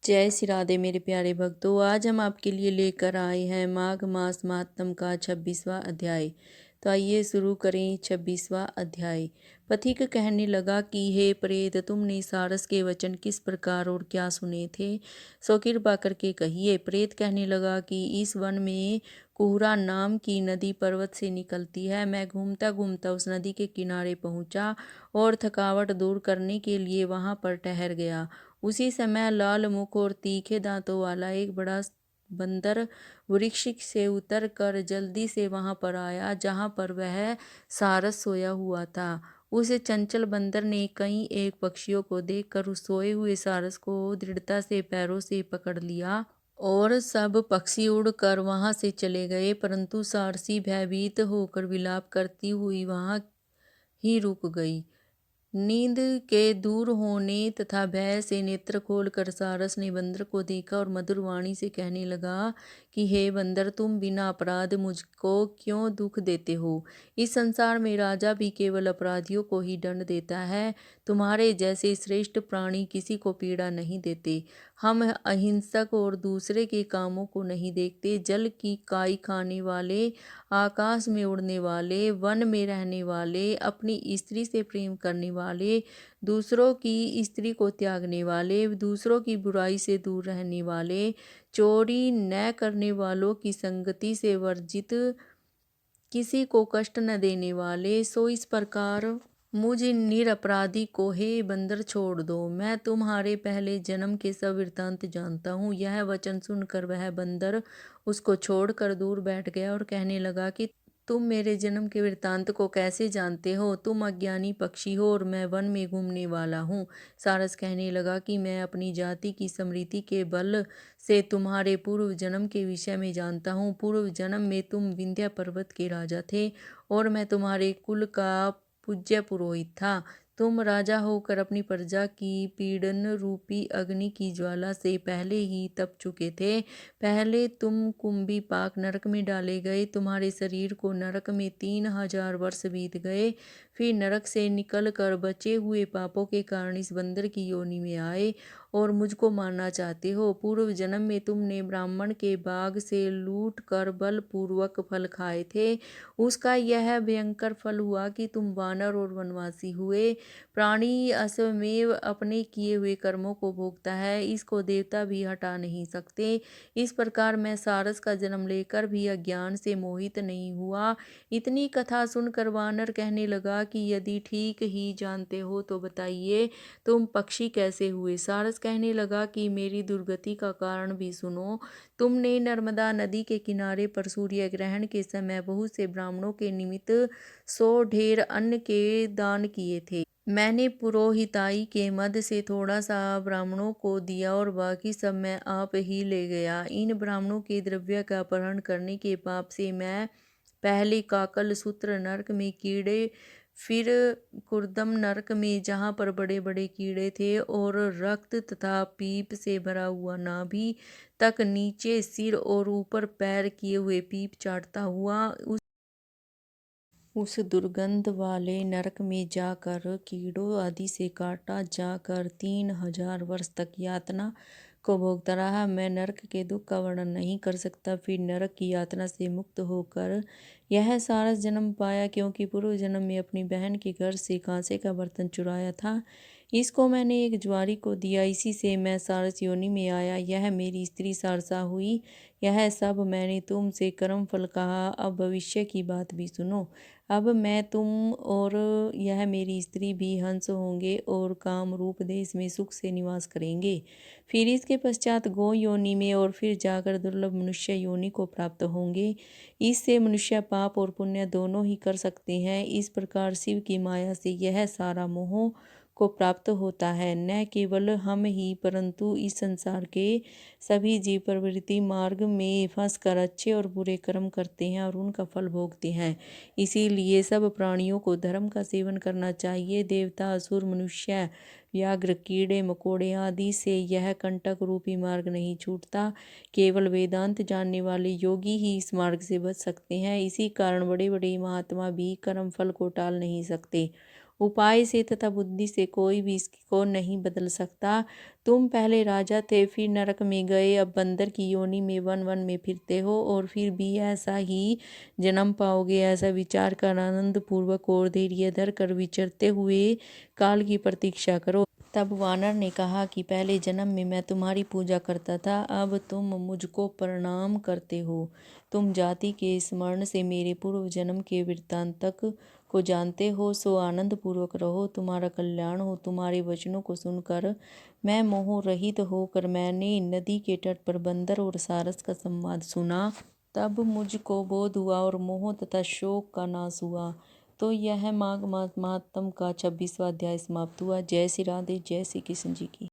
जय श्री राधे मेरे प्यारे भक्तों। आज हम आपके लिए लेकर आए हैं माघ मास महात्म का 26वां अध्याय। तो आइए शुरू करें 26वां अध्याय। पथिक कहने लगा कि हे प्रेत, तुमने सारस के वचन किस प्रकार और क्या सुने थे, सो कृपा करके कहिए। प्रेत कहने लगा कि इस वन में कुहरा नाम की नदी पर्वत से निकलती है। मैं घूमता घूमता उस नदी के किनारे पहुंचा और थकावट दूर करने के लिए वहां पर ठहर गया। उसी समय लाल मुख और तीखे दांतों वाला एक बड़ा बंदर वृक्ष से उतर कर जल्दी से वहां पर आया जहां पर वह सारस सोया हुआ था। उस चंचल बंदर ने कई एक पक्षियों को देखकर उस सोए हुए सारस को दृढ़ता से पैरों से पकड़ लिया और सब पक्षी उड़कर वहां से चले गए, परंतु सारसी भयभीत होकर विलाप करती हुई वहां ही रुक गई। नींद के दूर होने तथा भय से नेत्र खोलकर सारस ने बंदर को देखा और मधुर वाणी से कहने लगा कि हे बंदर, तुम बिना अपराध मुझको क्यों दुख देते हो। इस संसार में राजा भी केवल अपराधियों को ही दंड देता है। तुम्हारे जैसे श्रेष्ठ प्राणी किसी को पीड़ा नहीं देते। हम अहिंसक और दूसरे के कामों को नहीं देखते। जल की काई खाने वाले, आकाश में उड़ने वाले, वन में रहने वाले, अपनी स्त्री से प्रेम करने वाले, दूसरों की स्त्री को त्यागने वाले, दूसरों की बुराई से दूर रहने वाले, चोरी न करने वालों की संगति से वर्जित, किसी को कष्ट न देने वाले, सो इस प्रकार मुझ निरपराधी को हे बंदर छोड़ दो। मैं तुम्हारे पहले जन्म के सब वृत्तांत जानता हूँ। यह वचन सुनकर वह बंदर उसको छोड़कर दूर बैठ गया और कहने लगा कि तुम मेरे जन्म के वृत्तांत को कैसे जानते हो? तुम अज्ञानी पक्षी हो और मैं वन में घूमने वाला हूँ। सारस कहने लगा कि मैं अपनी जाति की स्मृति के बल से तुम्हारे पूर्व जन्म के विषय में जानता हूँ। पूर्व जन्म में तुम विंध्य पर्वत के राजा थे और मैं तुम्हारे कुल का पूज्य पुरोहित था। तुम राजा होकर अपनी प्रजा की पीड़न रूपी अग्नि की ज्वाला से पहले ही तप चुके थे। पहले तुम कुंभी पाक नरक में डाले गए। तुम्हारे शरीर को नरक में 3000 वर्ष बीत गए। फिर नरक से निकल कर बचे हुए पापों के कारण इस बंदर की योनि में आए और मुझको मारना चाहते हो। पूर्व जन्म में तुमने ब्राह्मण के बाग से लूट कर बलपूर्वक फल खाए थे। उसका यह भयंकर फल हुआ कि तुम वानर और वनवासी हुए। प्राणी असमेव अपने किए हुए कर्मों को भोगता है, इसको देवता भी हटा नहीं सकते। इस प्रकार मैं सारस का जन्म लेकर भी अज्ञान से मोहित नहीं हुआ। इतनी कथा सुनकर वानर कहने लगा कि यदि ठीक ही जानते हो तो बताइए, तुम पक्षी कैसे हुए? सारस कहने लगा कि मेरी दुर्गति का कारण भी सुनो। तुमने नर्मदा नदी के किनारे पर सूर्य ग्रहण के समय बहुत से ब्राह्मणों के निमित्त 100 ढेर अन्न के दान किए थे। मैंने पुरोहिताई के मद से थोड़ा सा ब्राह्मणों को दिया और बाकी सब मैं आप ही ले गया। इन ब्राह्मणों के द्रव्य का अपहरण करने के पाप से मैं पहले काकल सूत्र नरक में कीड़े, फिर कुर्दम नरक में जहाँ पर बड़े बड़े कीड़े थे और रक्त तथा पीप से भरा हुआ नाभि तक, नीचे सिर और ऊपर पैर किए हुए पीप चाटता हुआ उस दुर्गंध वाले नरक में जाकर कीड़ों आदि से काटा जाकर 3000 वर्ष तक यातना को भोगता रहा। मैं नरक के दुख का वर्णन नहीं कर सकता। फिर नरक की यातना से मुक्त होकर यह सारस जन्म पाया, क्योंकि पूर्व जन्म में अपनी बहन के घर से कांसे का बर्तन चुराया था। इसको मैंने एक ज्वारी को दिया, इसी से मैं सारस योनि में आया। यह मेरी स्त्री सारसा हुई। यह सब मैंने तुमसे कर्म फल कहा। अब भविष्य की बात भी सुनो। अब मैं, तुम और यह मेरी स्त्री भी हंस होंगे और काम रूप देश में सुख से निवास करेंगे। फिर इसके पश्चात गो योनि में और फिर जाकर दुर्लभ मनुष्य योनि को प्राप्त होंगे। इससे मनुष्य पाप और पुण्य दोनों ही कर सकते हैं। इस प्रकार शिव की माया से यह सारा मोह को प्राप्त होता है। न केवल हम ही परंतु इस संसार के सभी जीव प्रवृत्ति मार्ग में फंसकर अच्छे और बुरे कर्म करते हैं और उनका फल भोगते हैं। इसीलिए सब प्राणियों को धर्म का सेवन करना चाहिए। देवता, असुर, मनुष्य, व्याघ्र, कीड़े मकोड़े आदि से यह कंटक रूपी मार्ग नहीं छूटता। केवल वेदांत जानने वाले योगी ही इस मार्ग से बच सकते हैं। इसी कारण बड़े बड़े महात्मा भी कर्म फल को टाल नहीं सकते उपाय से तथा बुद्धि से कोई भी इसको नहीं बदल सकता। तुम पहले राजा थे, फिर नरक में गए, अब बंदर की योनि में वन वन में फिरते हो और फिर भी ऐसा ही जन्म पाओगे। ऐसा विचार कर आनंद पूर्वक और धैर्य धर कर विचरते हुए काल की प्रतीक्षा करो। तब वानर ने कहा कि पहले जन्म में मैं तुम्हारी पूजा करता था, अब तुम मुझको प्रणाम करते हो। तुम जाति के स्मरण से मेरे पूर्व जन्म के वृत्तांत तक को जानते हो, सो आनंद पूर्वक रहो, तुम्हारा कल्याण हो। तुम्हारे वचनों को सुनकर मैं मोह रहित होकर मैंने नदी के तट पर बंदर और सारस का संवाद सुना। तब मुझको बोध हुआ और मोह तथा शोक का नाश हुआ। तो यह माघ मास महात्म का 26वां अध्याय समाप्त हुआ। जय श्री राधे, जय श्री कृष्ण जी की।